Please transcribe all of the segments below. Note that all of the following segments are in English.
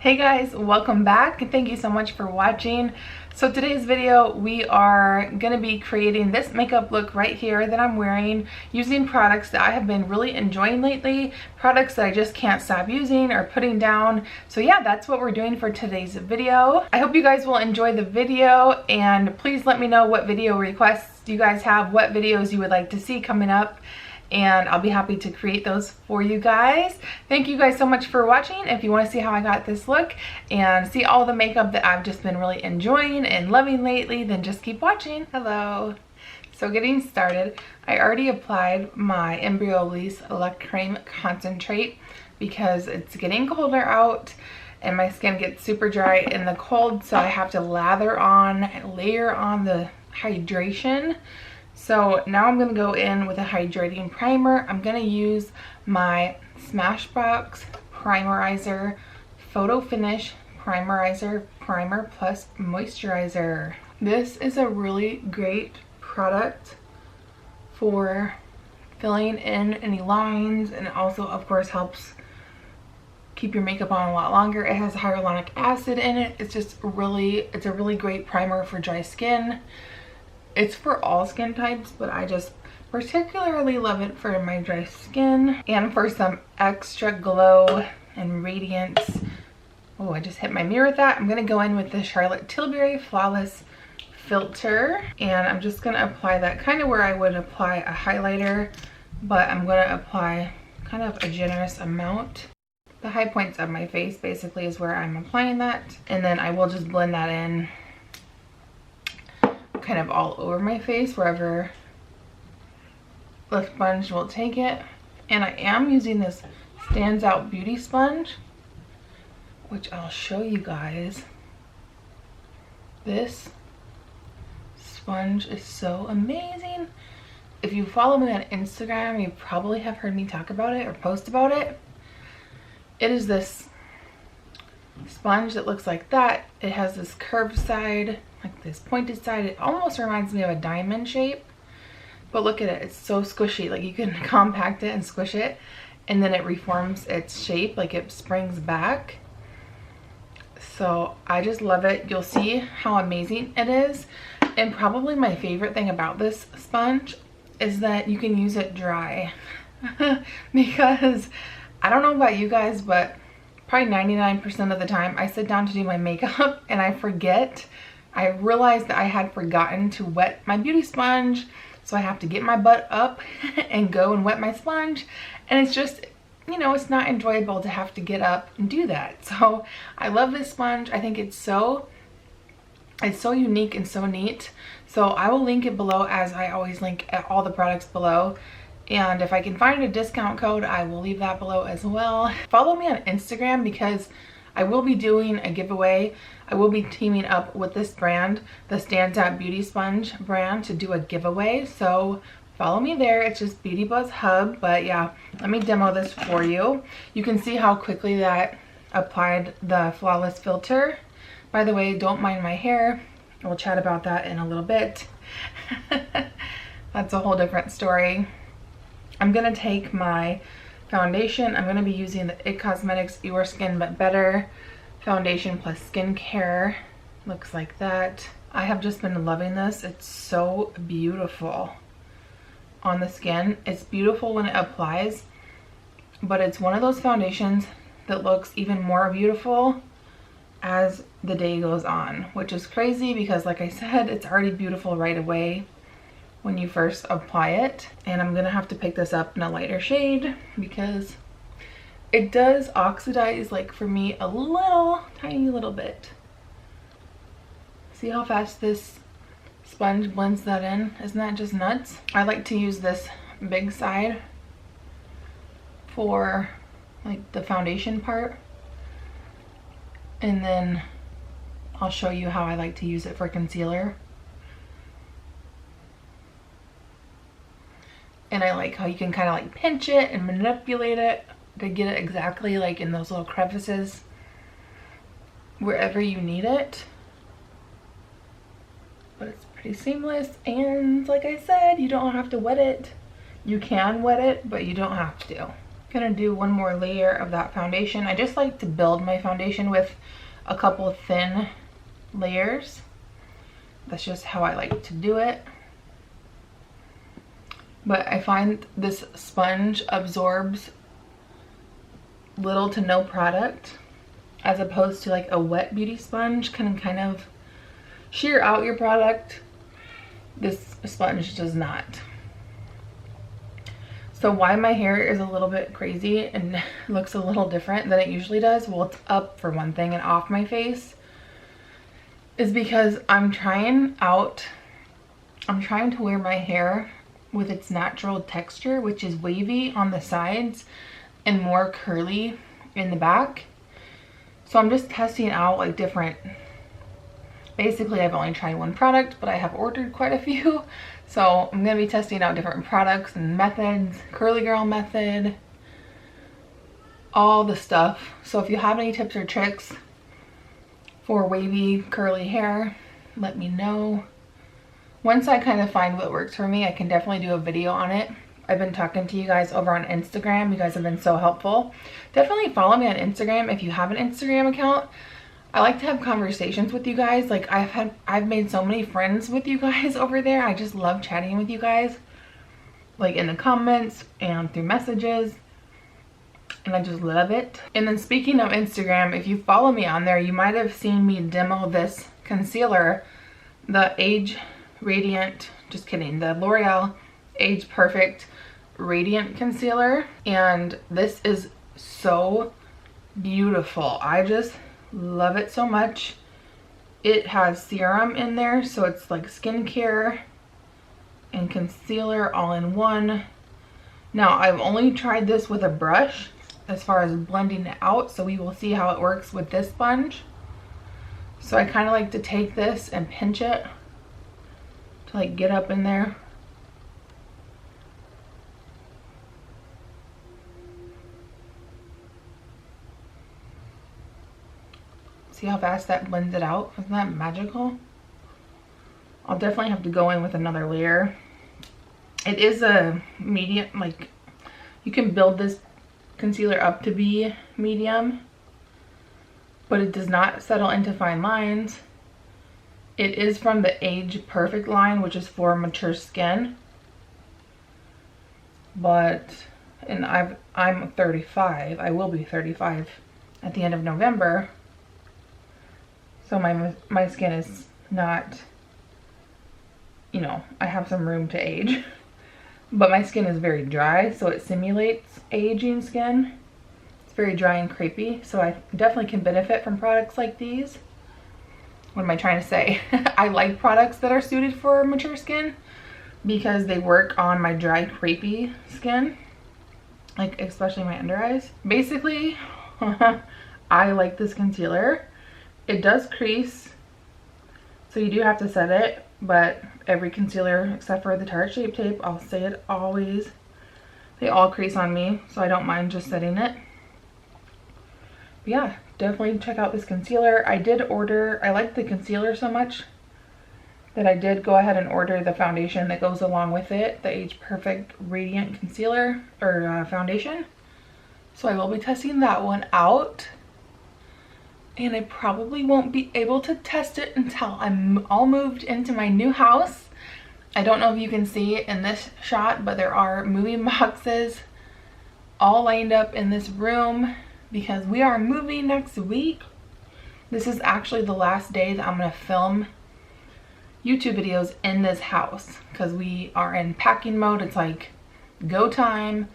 Hey guys, welcome back. Thank you so much for watching. So today's video, we are going to be creating this makeup look right here that I'm wearing using products that I have been really enjoying lately, products that I just can't stop using or putting down. So yeah, that's what we're doing for today's video. I hope you guys will enjoy the video, and please let me know what video requests you guys have, what videos you would like to see coming up, and I'll be happy to create those for you guys. Thank you guys so much for watching. If you want to see how I got this look and see all the makeup that I've just been really enjoying and loving lately, then just keep watching. Hello. So getting started, I already applied my Embryolisse crème concentrate because it's getting colder out and my skin gets super dry in the cold, so I have to lather on and layer on the hydration. So now I'm going to go in with a hydrating primer. I'm going to use my Smashbox primerizer photo finish primerizer primer plus moisturizer. This is a really great product for filling in any lines, and it also of course helps keep your makeup on a lot longer. It has hyaluronic acid in it. It's a really great primer for dry skin. It's for all skin types, but I just particularly love it for my dry skin and for some extra glow and radiance. Oh, I just hit my mirror with that. I'm gonna go in with the Charlotte Tilbury Flawless Filter, and I'm just gonna apply that kind of where I would apply a highlighter, but I'm gonna apply kind of a generous amount. The high points of my face basically is where I'm applying that, and then I will just blend that in kind of all over my face wherever the sponge will take it. And I am using this StansOut Beauty sponge, which I'll show you guys. This sponge is so amazing. If you follow me on Instagram, you probably have heard me talk about it or post about it. It is this sponge that looks like that. It has this curved side, like this pointed side. It almost reminds me of a diamond shape, but look at it, it's so squishy. Like you can compact it and squish it, and then it reforms its shape, like it springs back. So I just love it. You'll see how amazing it is. And probably my favorite thing about this sponge is that you can use it dry because I don't know about you guys, but probably 99% of the time I sit down to do my makeup and I forget. I realized that I had forgotten to wet my beauty sponge, so I have to get my butt up and go and wet my sponge, and it's just, you know, it's not enjoyable to have to get up and do that. So I love this sponge. I think it's so unique and so neat. So I will link it below, as I always link at all the products below. And if I can find a discount code, I will leave that below as well. Follow me on Instagram because I will be doing a giveaway. I will be teaming up with this brand, the StansOut Beauty Sponge brand, to do a giveaway. So follow me there. It's just Beauty Buzz Hub. But yeah, let me demo this for you. You can see how quickly that applied the Flawless Filter. By the way, don't mind my hair. We'll chat about that in a little bit. That's a whole different story. I'm gonna take my foundation. I'm gonna be using the IT Cosmetics Your Skin But Better foundation plus skincare. Looks like that. I have just been loving this. It's so beautiful on the skin. It's beautiful when it applies, but it's one of those foundations that looks even more beautiful as the day goes on, which is crazy because, like I said, it's already beautiful right away when you first apply it. And I'm gonna have to pick this up in a lighter shade because it does oxidize, like for me, a little tiny little bit. See how fast this sponge blends that in? Isn't that just nuts? I like to use this big side for like the foundation part, and then I'll show you how I like to use it for concealer. And I like how you can kind of like pinch it and manipulate it to get it exactly like in those little crevices wherever you need it. But it's pretty seamless, and like I said, you don't have to wet it. You can wet it, but you don't have to. Gonna do one more layer of that foundation. I just like to build my foundation with a couple of thin layers. That's just how I like to do it. But I find this sponge absorbs little to no product, as opposed to like a wet beauty sponge can kind of shear out your product. This sponge does not. So why my hair is a little bit crazy and looks a little different than it usually does, well, it's up for one thing and off my face, is because I'm trying to wear my hair with its natural texture, which is wavy on the sides and more curly in the back. So I'm just testing out like different, basically I've only tried one product, but I have ordered quite a few. So I'm going to be testing out different products and methods, curly girl method, all the stuff. So if you have any tips or tricks for wavy curly hair, let me know. Once I kind of find what works for me, I can definitely do a video on it. I've been talking to you guys over on Instagram. You guys have been so helpful. Definitely follow me on Instagram if you have an Instagram account. I like to have conversations with you guys. Like I've made so many friends with you guys over there. I just love chatting with you guys, like in the comments and through messages, and I just love it. And then speaking of Instagram, if you follow me on there, you might have seen me demo this concealer, the Age Radiant, just kidding, the L'Oreal Age Perfect Radiant Concealer, and this is so beautiful. I just love it so much. It has serum in there, so it's like skincare and concealer all in one. Now I've only tried this with a brush as far as blending it out, so we will see how it works with this sponge. So I kind of like to take this and pinch it to like get up in there. See how fast that blends it out? Isn't that magical? I'll definitely have to go in with another layer. It is a medium, like you can build this concealer up to be medium, but it does not settle into fine lines. It is from the Age Perfect line, which is for mature skin. But, and I'm 35. I will be 35 at the end of November. So my skin is not, you know, I have some room to age, but my skin is very dry, so it simulates aging skin. It's very dry and crepey, so I definitely can benefit from products like these. What am I trying to say? I like products that are suited for mature skin because they work on my dry, crepey skin, like especially my under eyes. Basically, I like this concealer. It does crease, so you do have to set it, but every concealer except for the Tarte Shape Tape, I'll say it always, they all crease on me, so I don't mind just setting it. But yeah, definitely check out this concealer. I did order, I like the concealer so much that I did go ahead and order the foundation that goes along with it, the Age Perfect Radiant Concealer, or foundation. So I will be testing that one out. And I probably won't be able to test it until I'm all moved into my new house. I don't know if you can see it in this shot, but there are moving boxes all lined up in this room because we are moving next week. This is actually the last day that I'm going to film YouTube videos in this house because we are in packing mode. It's like go time.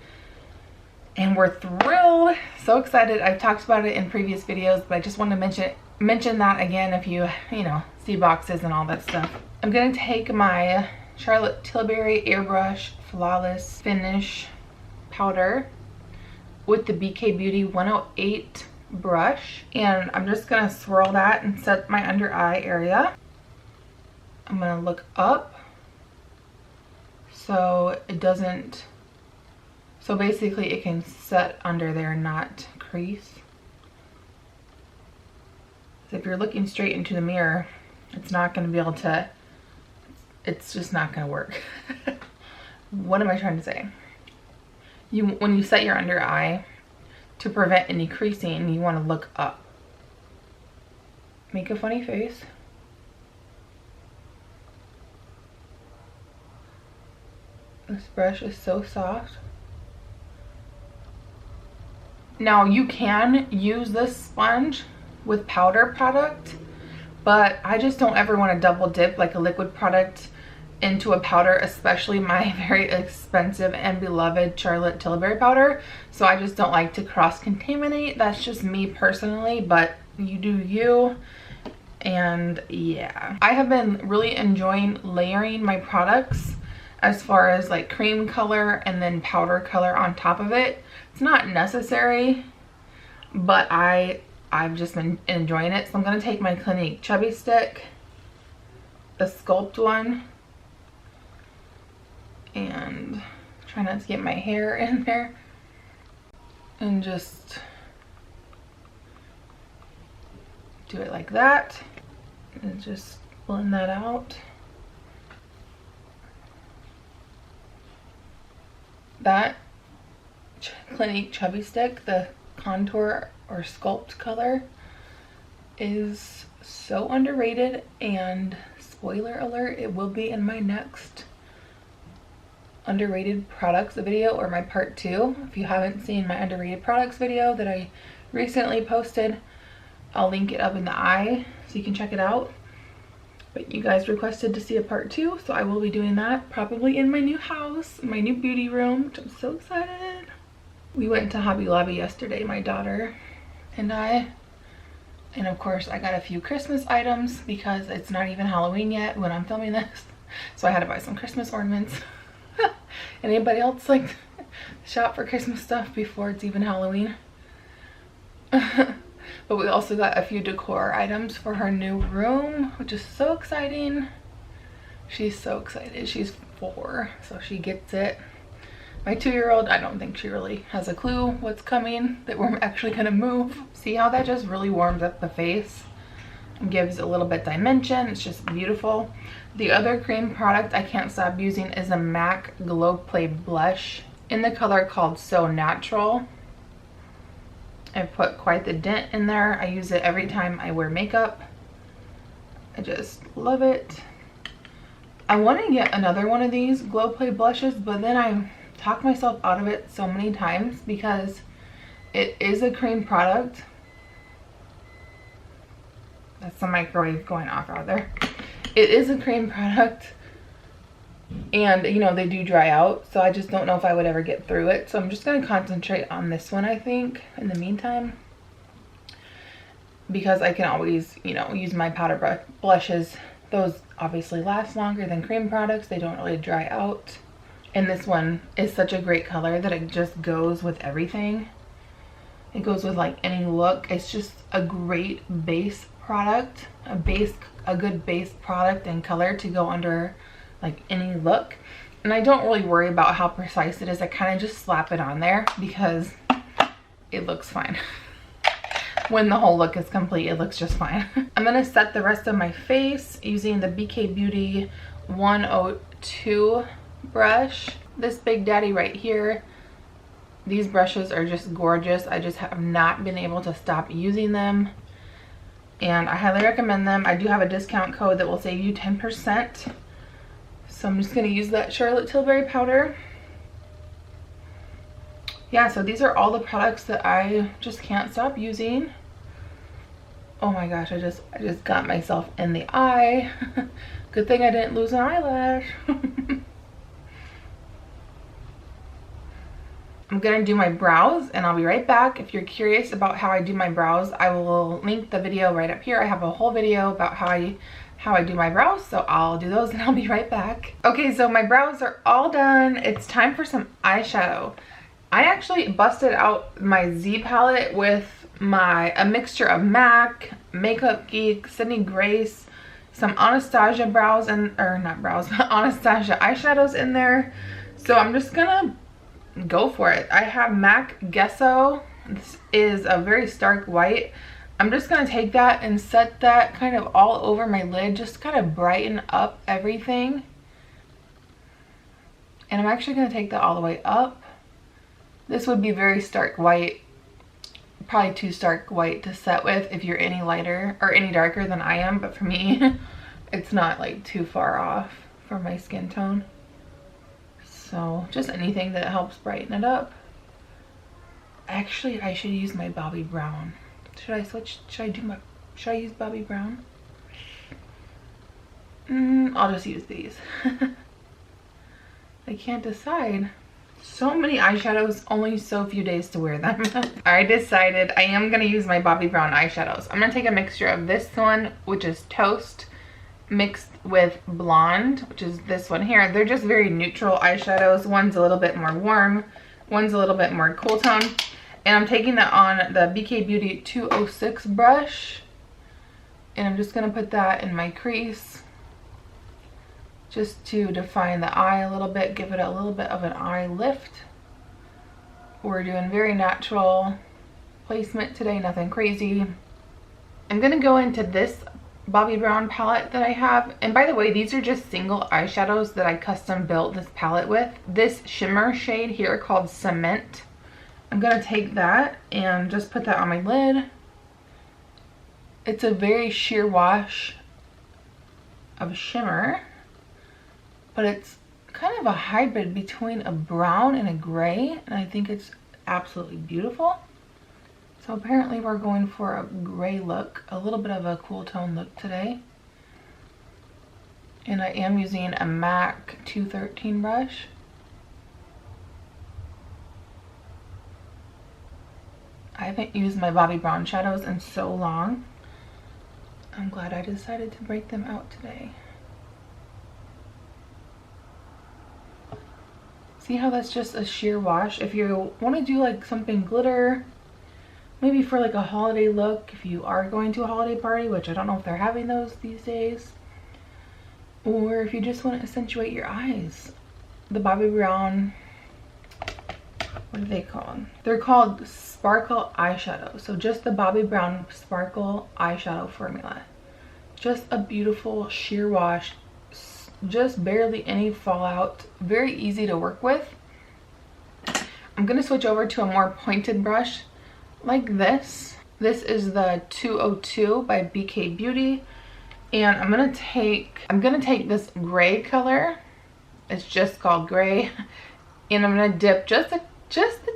And we're thrilled, so excited. I've talked about it in previous videos, but I just want to mention that again if you know, see boxes and all that stuff. I'm gonna take my Charlotte Tilbury Airbrush Flawless Finish Powder with the BK Beauty 108 brush, and I'm just gonna swirl that and set my under eye area. I'm gonna look up so it doesn't, so basically it can set under there and not crease. So if you're looking straight into the mirror, it's not going to be able to, it's just not going to work. What am I trying to say? when you set your under eye, to prevent any creasing, you want to look up. Make a funny face. This brush is so soft. Now you can use this sponge with powder product, but I just don't ever want to double dip like a liquid product into a powder, especially my very expensive and beloved Charlotte Tilbury powder. So I just don't like to cross contaminate. That's just me personally, but you do you. And yeah, I have been really enjoying layering my products as far as like cream color and then powder color on top of it. It's not necessary, but I've just been enjoying it. So I'm going to take my Clinique chubby stick, the sculpt one, and try not to get my hair in there, and just do it like that and just blend that out. That Clinique chubby stick, the contour or sculpt color, is so underrated, and spoiler alert, it will be in my next underrated products video, or my part 2. If you haven't seen my underrated products video that I recently posted, I'll link it up in the eye so you can check it out. But you guys requested to see a part 2, so I will be doing that probably in my new house, my new beauty room, which I'm so excited. We went to Hobby Lobby yesterday, my daughter and I, and of course I got a few Christmas items because it's not even Halloween yet when I'm filming this, so I had to buy some Christmas ornaments. Anybody else like shop for Christmas stuff before it's even Halloween? But we also got a few decor items for her new room, which is so exciting. She's so excited. She's 4, so she gets it. My 2-year-old, I don't think she really has a clue what's coming, that we're actually gonna move. See how that just really warms up the face and gives a little bit dimension. It's just beautiful. The other cream product I can't stop using is a MAC Glow Play blush in the color called So Natural. I put quite the dent in there. I use it every time I wear makeup. I just love it. I want to get another one of these Glow Play blushes, but then I talk myself out of it so many times because it is a cream product. That's the microwave going off out there. It is a cream product, and you know, they do dry out, so I just don't know if I would ever get through it. So I'm just going to concentrate on this one, I think, in the meantime, because I can always, you know, use my powder blushes. Those obviously last longer than cream products. They don't really dry out. And this one is such a great color that it just goes with everything. It goes with like any look. It's just a great base product, a good base product and color to go under like any look. And I don't really worry about how precise it is. I kind of just slap it on there because it looks fine. When the whole look is complete, it looks just fine. I'm gonna set the rest of my face using the BK Beauty 102 brush. This Big Daddy right here. These brushes are just gorgeous. I just have not been able to stop using them, and I highly recommend them. I do have a discount code that will save you 10%. So I'm just gonna use that Charlotte Tilbury powder. Yeah, so these are all the products that I just can't stop using. Oh my gosh, I just got myself in the eye. Good thing I didn't lose an eyelash. I'm gonna do my brows and I'll be right back. If you're curious about how I do my brows, I will link the video right up here. I have a whole video about how I do my brows, so I'll do those and I'll be right back. Okay, so my brows are all done. It's time for some eyeshadow. I actually busted out my Z palette with a mixture of MAC, Makeup Geek, Sydney Grace, some Anastasia brows Anastasia eyeshadows in there. So I'm just gonna go for it. I have MAC Gesso. This is a very stark white. I'm just gonna take that and set that kind of all over my lid, just kind of brighten up everything. And I'm actually gonna take that all the way up This would be very stark white, probably too stark white to set with if you're any lighter or any darker than I am, but for me it's not like too far off from my skin tone. So just anything that helps brighten it up. Actually, I should use my Bobbi Brown. Should I switch? Should I use Bobbi Brown? I'll just use these. I can't decide. So many eyeshadows, only so few days to wear them. I decided I am gonna use my Bobbi Brown eyeshadows. I'm gonna take a mixture of this one, which is Toast, mixed with Blonde, which is this one here. They're just very neutral eyeshadows. One's a little bit more warm, one's a little bit more cool tone. And I'm taking that on the BK Beauty 206 brush. And I'm just gonna put that in my crease, just to define the eye a little bit, give it a little bit of an eye lift. We're doing very natural placement today, nothing crazy. I'm gonna go into this Bobbi Brown palette that I have. And by the way, these are just single eyeshadows that I custom built this palette with. This shimmer shade here called Cement. I'm gonna take that and just put that on my lid. It's a very sheer wash of shimmer, but it's kind of a hybrid between a brown and a gray, and I think it's absolutely beautiful. So apparently we're going for a gray look, a little bit of a cool tone look today. And I am using a MAC 213 brush. I haven't used my Bobbi Brown shadows in so long. I'm glad I decided to break them out today. See how that's just a sheer wash? If you want to do like something glitter, maybe for like a holiday look, if you are going to a holiday party, which I don't know if they're having those these days, or if you just want to accentuate your eyes, the Bobbi Brown, what are they called? They're called Sparkle Eyeshadow. So just the Bobbi Brown Sparkle Eyeshadow formula. Just a beautiful sheer wash, just barely any fallout, very easy to work with. I'm going to switch over to a more pointed brush like this. This is the 202 by BK Beauty, and I'm going to take this gray color. It's just called gray, and I'm going to dip just the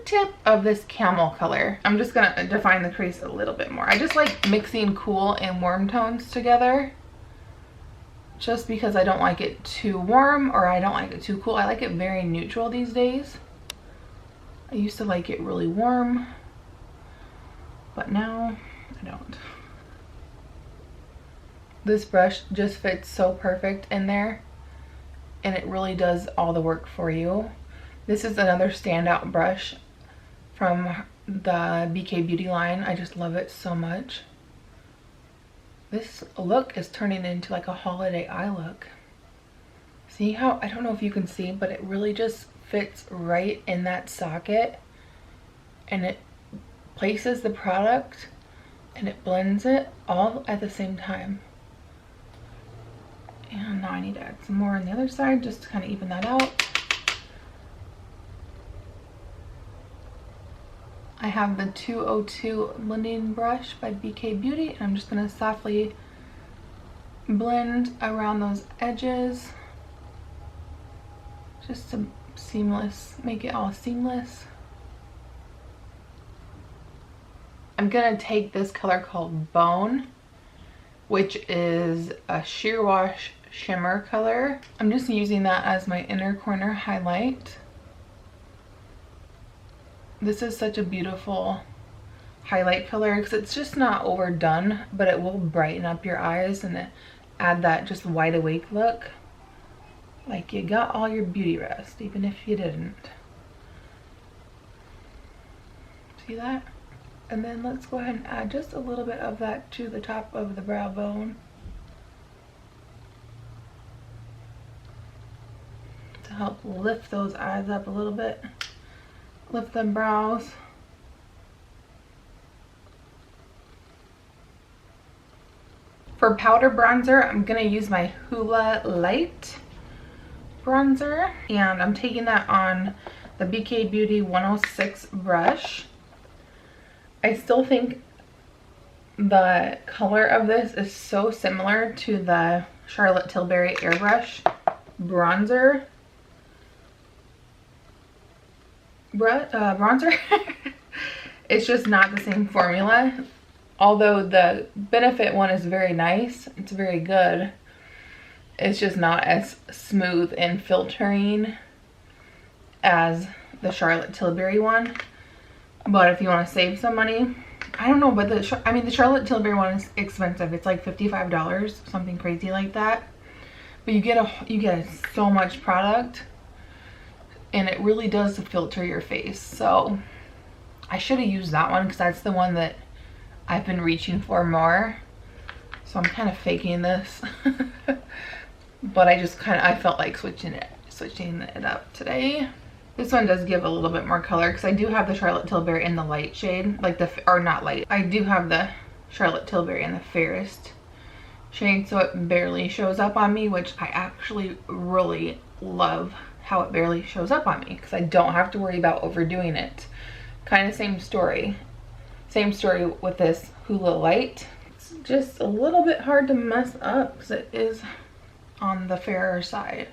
tip of this camel color. I'm just going to define the crease a little bit more. I just like mixing cool and warm tones together, just because I don't like it too warm or I don't like it too cool. I like it very neutral these days. I used to like it really warm, but now I don't. This brush just fits so perfect in there, and it really does all the work for you. This is another standout brush from the BK Beauty line. I just love it so much. This look is turning into like a holiday eye look. See how, I don't know if you can see, but it really just fits right in that socket, and it places the product and it blends it all at the same time. And now I need to add some more on the other side just to kind of even that out. I have the 202 blending brush by BK Beauty, and I'm just going to softly blend around those edges just to make it all seamless. I'm going to take this color called Bone, which is a sheer wash shimmer color. I'm just using that as my inner corner highlight. This is such a beautiful highlight color because it's just not overdone, but it will brighten up your eyes and add that just wide awake look. Like you got all your beauty rest, even if you didn't. See that? And then let's go ahead and add just a little bit of that to the top of the brow bone to help lift those eyes up a little bit. Lift them brows. For powder bronzer, I'm going to use my Hoola Light bronzer, and I'm taking that on the BK Beauty 106 brush. I still think the color of this is so similar to the Charlotte Tilbury airbrush bronzer. Bronzer. It's just not the same formula. Although the Benefit one is very nice, it's very good. It's just not as smooth and filtering as the Charlotte Tilbury one. But if you want to save some money, I don't know, but the Charlotte Tilbury one is expensive. It's like $55, something crazy like that. But you get so much product, and it really does filter your face. So I should have used that one because that's the one that I've been reaching for more. So I'm kind of faking this. But I felt like switching it up today. This one does give a little bit more color because I do have the Charlotte Tilbury in the light shade, or not light. I do have the Charlotte Tilbury in the fairest shade, so it barely shows up on me, which I actually really love how it barely shows up on me because I don't have to worry about overdoing it. Kind of same story with this Hoola light. It's just a little bit hard to mess up because it is on the fairer side.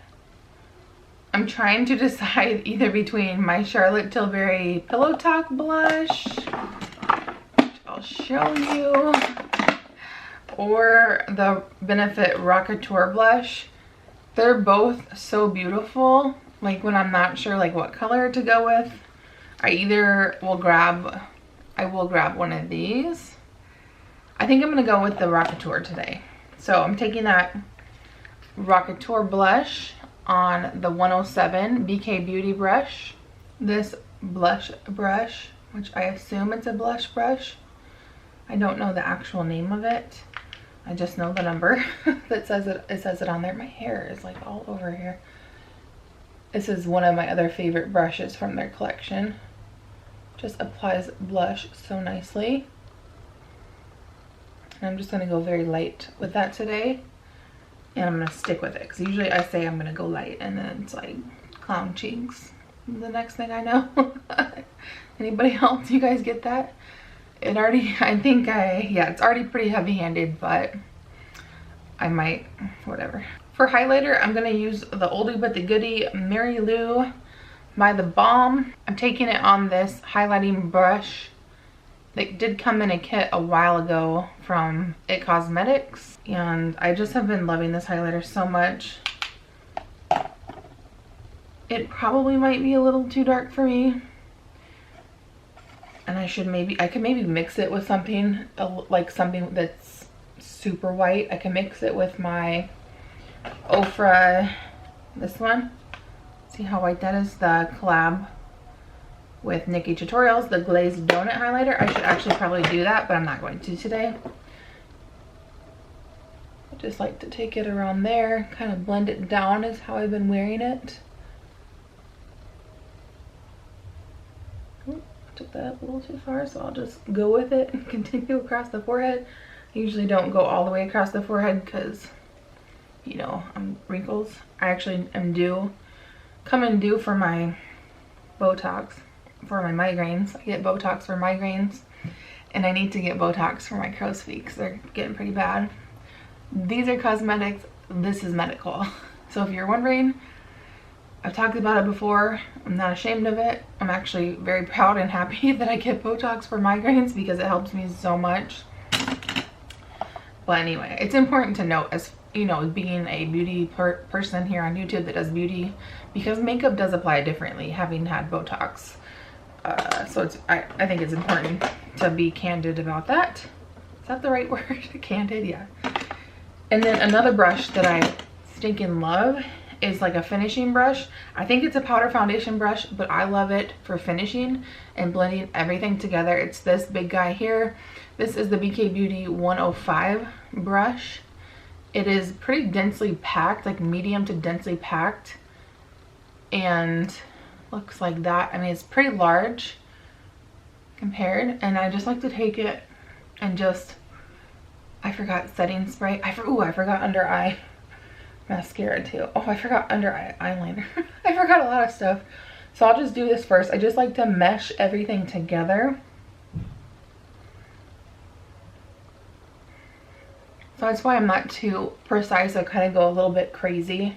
I'm trying to decide either between my Charlotte Tilbury Pillow Talk blush, which I'll show you, or the Benefit Rocketeur blush. They're both so beautiful. Like when I'm not sure like what color to go with, I will grab one of these. I think I'm gonna go with the Rocketeur today. So I'm taking that Rocketeur blush on the 107 BK Beauty brush. This blush brush, which I assume it's a blush brush. I don't know the actual name of it. I just know the number that says it on there. My hair is like all over here. This is one of my other favorite brushes from their collection. Just applies blush so nicely. And I'm just gonna go very light with that today. And I'm gonna stick with it because usually I say I'm gonna go light and then it's like clown cheeks the next thing I know. Anybody else? You guys get that? It's already pretty heavy-handed, but I might, whatever. For highlighter, I'm gonna use the oldie but the goodie Mary Lou by the Balm. I'm taking it on this highlighting brush that did come in a kit a while ago from It Cosmetics, and I just have been loving this highlighter so much. It probably might be a little too dark for me, and I could maybe mix it with something like something that's super white. I can mix it with my Ofra, this one. See how white that is? The collab with Nikki Tutorials, the glazed donut highlighter. I should actually probably do that, but I'm not going to today. I just like to take it around there, kind of blend it down is how I've been wearing it. Ooh, took that up a little too far, so I'll just go with it and continue across the forehead. I usually don't go all the way across the forehead because, you know, I'm wrinkles. I actually am coming due for my Botox. For my migraines. I get Botox for migraines, and I need to get Botox for my crow's feet because they're getting pretty bad. These are cosmetics, this is medical. So if you're wondering, I've talked about it before. I'm not ashamed of it. I'm actually very proud and happy that I get Botox for migraines because it helps me so much. But anyway, it's important to note, as you know, being a beauty person here on YouTube that does beauty, because makeup does apply differently having had Botox. So I think it's important to be candid about that. Is that the right word? Candid, yeah. And then another brush that I stinking love is like a finishing brush. I think it's a powder foundation brush, but I love it for finishing and blending everything together. It's this big guy here. This is the BK Beauty 105 brush. It is pretty densely packed, like medium to densely packed, and looks like that. I mean, it's pretty large compared, and I just like to take it and just, I forgot setting spray. I forgot under eye mascara too. Oh, I forgot under eye eyeliner. I forgot a lot of stuff. So I'll just do this first. I just like to mesh everything together. So that's why I'm not too precise. I kind of go a little bit crazy,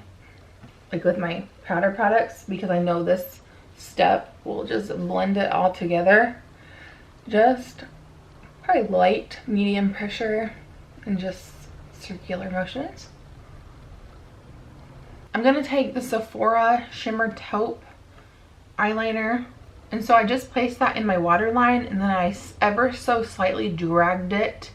like with my powder products, because I know this step will just blend it all together. Just probably light, medium pressure, and just circular motions. I'm gonna take the Sephora Shimmer Taupe eyeliner, and so I just placed that in my waterline, and then I ever so slightly dragged it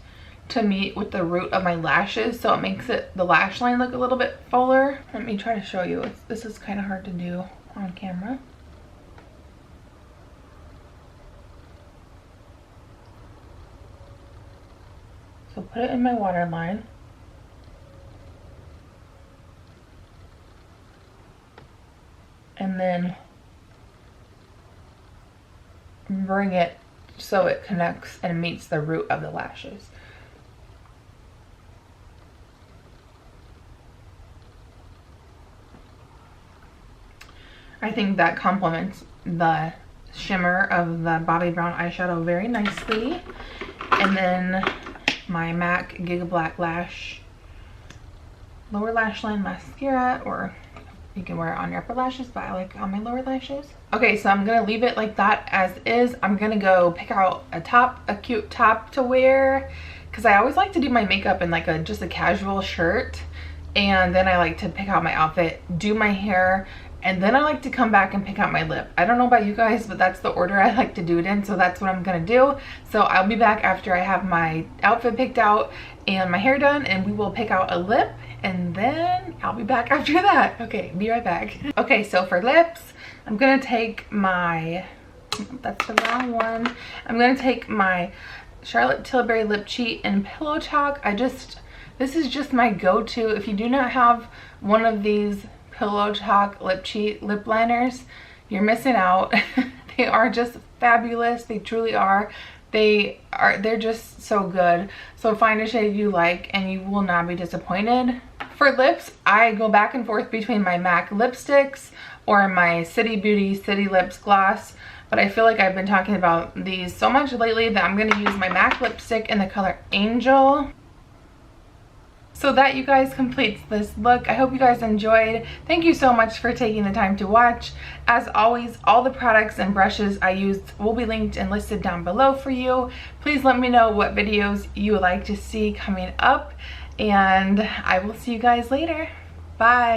to meet with the root of my lashes, so it makes the lash line look a little bit fuller. Let me try to show you. This is kind of hard to do on camera. So put it in my waterline. And then bring it so it connects and meets the root of the lashes. I think that complements the shimmer of the Bobbi Brown eyeshadow very nicely. And then my MAC Giga Black Lash Lower Lash Line Mascara, or you can wear it on your upper lashes, but I like it on my lower lashes. Okay, so I'm gonna leave it like that as is. I'm gonna go pick out a cute top to wear, because I always like to do my makeup in like just a casual shirt, and then I like to pick out my outfit, do my hair, and then I like to come back and pick out my lip. I don't know about you guys, but that's the order I like to do it in, so that's what I'm gonna do. So I'll be back after I have my outfit picked out and my hair done, and we will pick out a lip, and then I'll be back after that. Okay, be right back. Okay, so for lips, I'm gonna take my, that's the wrong one. I'm gonna take my Charlotte Tilbury Lip Cheat in Pillow Talk. This is just my go-to. If you do not have one of these Pillow Talk Lip Cheat lip liners, you're missing out. They are just fabulous. They truly are. They're just so good. So find a shade you like and you will not be disappointed. For lips, I go back and forth between my MAC lipsticks or my City Beauty City Lips gloss, but I feel like I've been talking about these so much lately that I'm gonna use my MAC lipstick in the color Angel. So that, you guys, completes this look. I hope you guys enjoyed. Thank you so much for taking the time to watch. As always, all the products and brushes I used will be linked and listed down below for you. Please let me know what videos you would like to see coming up, and I will see you guys later. Bye.